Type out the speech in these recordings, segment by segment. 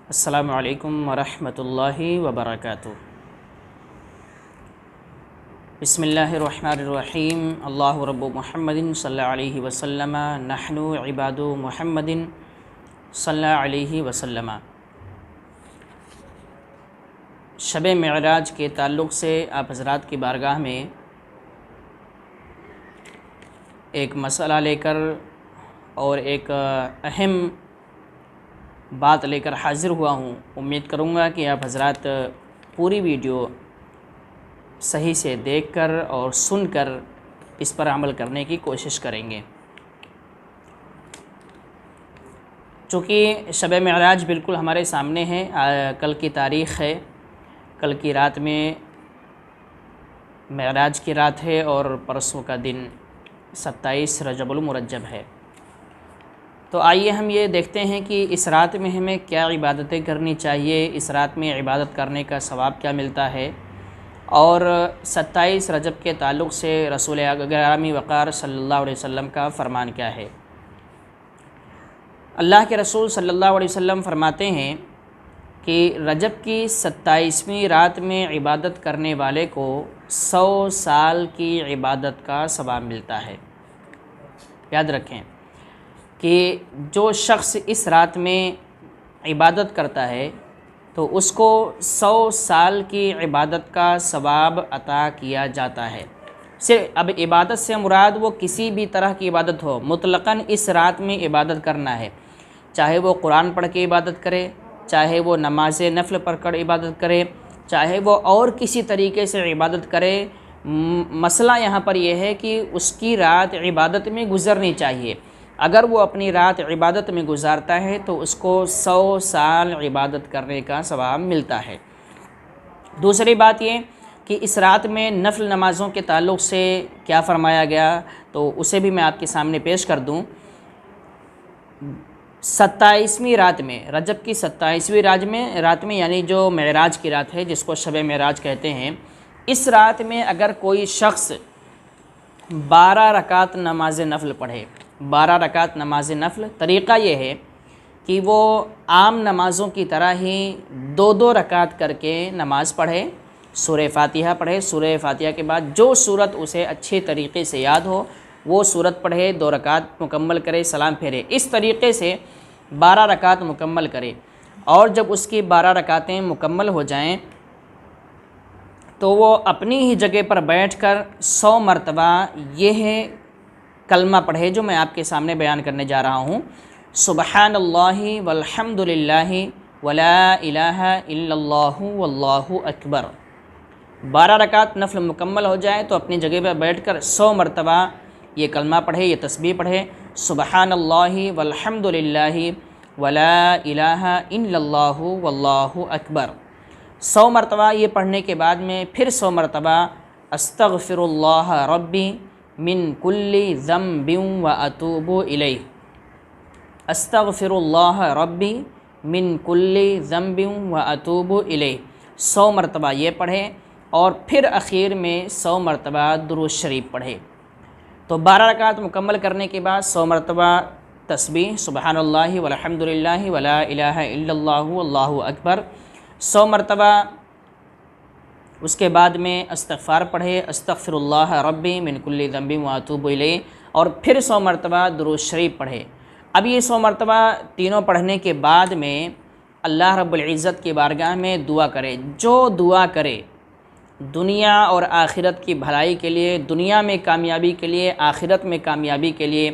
السلام علیکم ورحمۃ اللہ وبرکاتہ۔ بسم اللہ الرحمن الرحیم۔ اللہ رب محمد صلی اللہ علیہ وسلم، نحن عباد محمد صلی اللہ علیہ وسلم۔ شب معراج کے تعلق سے آپ حضرات کی بارگاہ میں ایک مسئلہ لے کر اور ایک اہم بات لے کر حاضر ہوا ہوں۔ امید کروں گا کہ آپ حضرات پوری ویڈیو صحیح سے دیکھ کر اور سن کر اس پر عمل کرنے کی کوشش کریں گے۔ چونکہ شب معراج بالکل ہمارے سامنے ہے، کل کی تاریخ ہے، کل کی رات میں معراج کی رات ہے اور پرسوں کا دن 27 رجب المرجب ہے۔ تو آئیے ہم یہ دیکھتے ہیں کہ اس رات میں ہمیں کیا عبادتیں کرنی چاہیے، اس رات میں عبادت کرنے کا ثواب کیا ملتا ہے، اور 27 رجب کے تعلق سے رسول گرامی وقار صلی اللہ علیہ وسلم کا فرمان کیا ہے۔ اللہ کے رسول صلی اللہ علیہ وسلم فرماتے ہیں کہ رجب کی 27ویں رات میں عبادت کرنے والے کو 100 سال کی عبادت کا ثواب ملتا ہے۔ یاد رکھیں کہ جو شخص اس رات میں عبادت کرتا ہے تو اس کو 100 سال کی عبادت کا ثواب عطا کیا جاتا ہے۔ اب عبادت سے مراد وہ کسی بھی طرح کی عبادت ہو، مطلقاً اس رات میں عبادت کرنا ہے، چاہے وہ قرآن پڑھ کے عبادت کرے، چاہے وہ نماز نفل پڑھ کر عبادت کرے، چاہے وہ اور کسی طریقے سے عبادت کرے۔ مسئلہ یہاں پر یہ ہے کہ اس کی رات عبادت میں گزرنی چاہیے۔ اگر وہ اپنی رات عبادت میں گزارتا ہے تو اس کو 100 سال عبادت کرنے کا ثواب ملتا ہے۔ دوسری بات یہ کہ اس رات میں نفل نمازوں کے تعلق سے کیا فرمایا گیا، تو اسے بھی میں آپ کے سامنے پیش کر دوں۔ 27ویں رات میں، رجب کی 27ویں رات میں یعنی جو معراج کی رات ہے جس کو شب معراج کہتے ہیں، اس رات میں اگر کوئی شخص 12 رکعت نماز نفل پڑھے، 12 رکعت نماز نفل، طریقہ یہ ہے کہ وہ عام نمازوں کی طرح ہی 2 رکعت کر کے نماز پڑھے، سورہ فاتحہ پڑھے، سورہ فاتحہ کے بعد جو سورت اسے اچھے طریقے سے یاد ہو وہ سورت پڑھے، 2 رکعت مکمل کرے، سلام پھیرے، اس طریقے سے 12 رکعت مکمل کرے۔ اور جب اس کی 12 رکعتیں مکمل ہو جائیں تو وہ اپنی ہی جگہ پر بیٹھ کر 100 مرتبہ یہ کلمہ پڑھے جو میں آپ کے سامنے بیان کرنے جا رہا ہوں۔ سبحان اللہ والحمد للہ ولا الہ الا اللہ واللہ اکبر۔ 12 رکعت نفل مکمل ہو جائے تو اپنی جگہ پہ بیٹھ کر 100 مرتبہ یہ کلمہ پڑھے، یہ تسبیح پڑھے، سبحان اللہ والحمد للہ ولا الہ الا اللہ واللہ اکبر۔ 100 مرتبہ یہ پڑھنے کے بعد میں پھر 100 مرتبہ استغفر اللہ ربی من کل ذنب واتوب الیہ، استغفر اللہ ربی من کل ذنب واتوب الیہ، 100 مرتبہ یہ پڑھے اور پھر اخیر میں 100 مرتبہ درود شریف پڑھے۔ تو 12 رکعت مکمل کرنے کے بعد 100 مرتبہ تسبیح سبحان اللہ والحمد للہ ولا الہ الا اللہ واللہ اکبر، 100 مرتبہ اس کے بعد میں استغفار پڑھے، استغفر اللہ ربی من کل ذنب واتوب الیہ، اور پھر 100 مرتبہ درود شریف پڑھے۔ اب یہ 100 مرتبہ تینوں پڑھنے کے بعد میں اللہ رب العزت کی بارگاہ میں دعا کرے، جو دعا کرے دنیا اور آخرت کی بھلائی کے لیے، دنیا میں کامیابی کے لیے، آخرت میں کامیابی کے لیے۔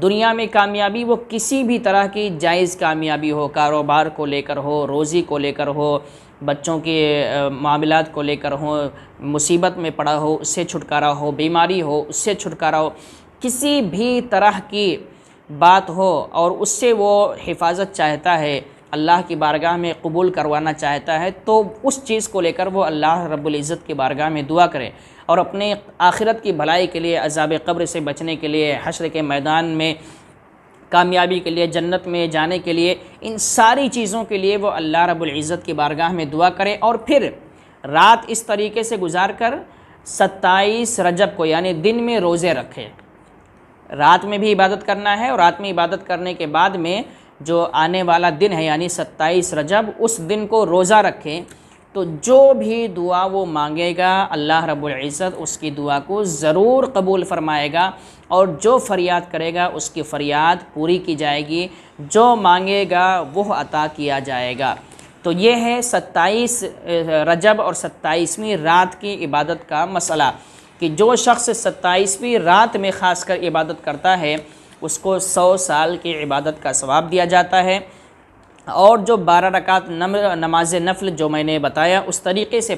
دنیا میں کامیابی وہ کسی بھی طرح کی جائز کامیابی ہو، کاروبار کو لے کر ہو، روزی کو لے کر ہو، بچوں کے معاملات کو لے کر ہو، مصیبت میں پڑا ہو اس سے چھٹکارا ہو، بیماری ہو اس سے چھٹکارا ہو، کسی بھی طرح کی بات ہو اور اس سے وہ حفاظت چاہتا ہے، اللہ کی بارگاہ میں قبول کروانا چاہتا ہے، تو اس چیز کو لے کر وہ اللہ رب العزت کی بارگاہ میں دعا کرے اور اپنے آخرت کی بھلائی کے لیے، عذاب قبر سے بچنے کے لیے، حشر کے میدان میں کامیابی کے لیے، جنت میں جانے کے لیے، ان ساری چیزوں کے لیے وہ اللہ رب العزت کی بارگاہ میں دعا کرے، اور پھر رات اس طریقے سے گزار کر 27 رجب کو یعنی دن میں روزے رکھے۔ رات میں بھی عبادت کرنا ہے اور رات میں عبادت کرنے کے بعد میں جو آنے والا دن ہے یعنی 27 رجب، اس دن کو روزہ رکھے تو جو بھی دعا وہ مانگے گا اللہ رب العزت اس کی دعا کو ضرور قبول فرمائے گا، اور جو فریاد کرے گا اس کی فریاد پوری کی جائے گی، جو مانگے گا وہ عطا کیا جائے گا۔ تو یہ ہے 27 رجب اور 27ویں رات کی عبادت کا مسئلہ، کہ جو شخص 27ویں رات میں خاص کر عبادت کرتا ہے اس کو 100 سال کی عبادت کا ثواب دیا جاتا ہے، اور جو 12 رکعت نماز نفل جو میں نے بتایا اس طریقے سے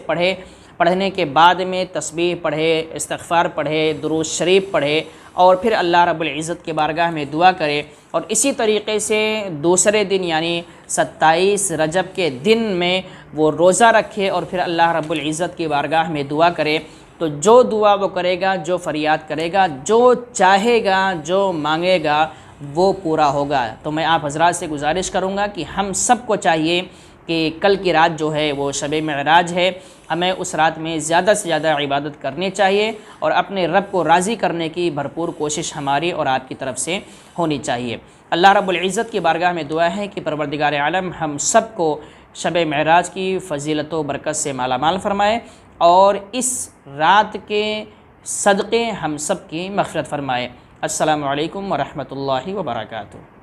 پڑھنے کے بعد میں تسبیح پڑھے، استغفار پڑھے، درود شریف پڑھے، اور پھر اللہ رب العزت کی بارگاہ میں دعا کرے، اور اسی طریقے سے دوسرے دن یعنی 27 رجب کے دن میں وہ روزہ رکھے اور پھر اللہ رب العزت کی بارگاہ میں دعا کرے، تو جو دعا وہ کرے گا، جو فریاد کرے گا، جو چاہے گا، جو مانگے گا وہ پورا ہوگا۔ تو میں آپ حضرات سے گزارش کروں گا کہ ہم سب کو چاہیے کہ کل کی رات جو ہے وہ شب معراج ہے، ہمیں اس رات میں زیادہ سے زیادہ عبادت کرنی چاہیے، اور اپنے رب کو راضی کرنے کی بھرپور کوشش ہماری اور آپ کی طرف سے ہونی چاہیے۔ اللہ رب العزت کی بارگاہ میں دعا ہے کہ پروردگار عالم ہم سب کو شب معراج کی فضیلت و برکت سے مالا مال فرمائے، اور اس رات کے صدقے ہم سب کی مغفرت فرمائے۔ السلام علیکم ورحمۃ اللہ وبرکاتہ۔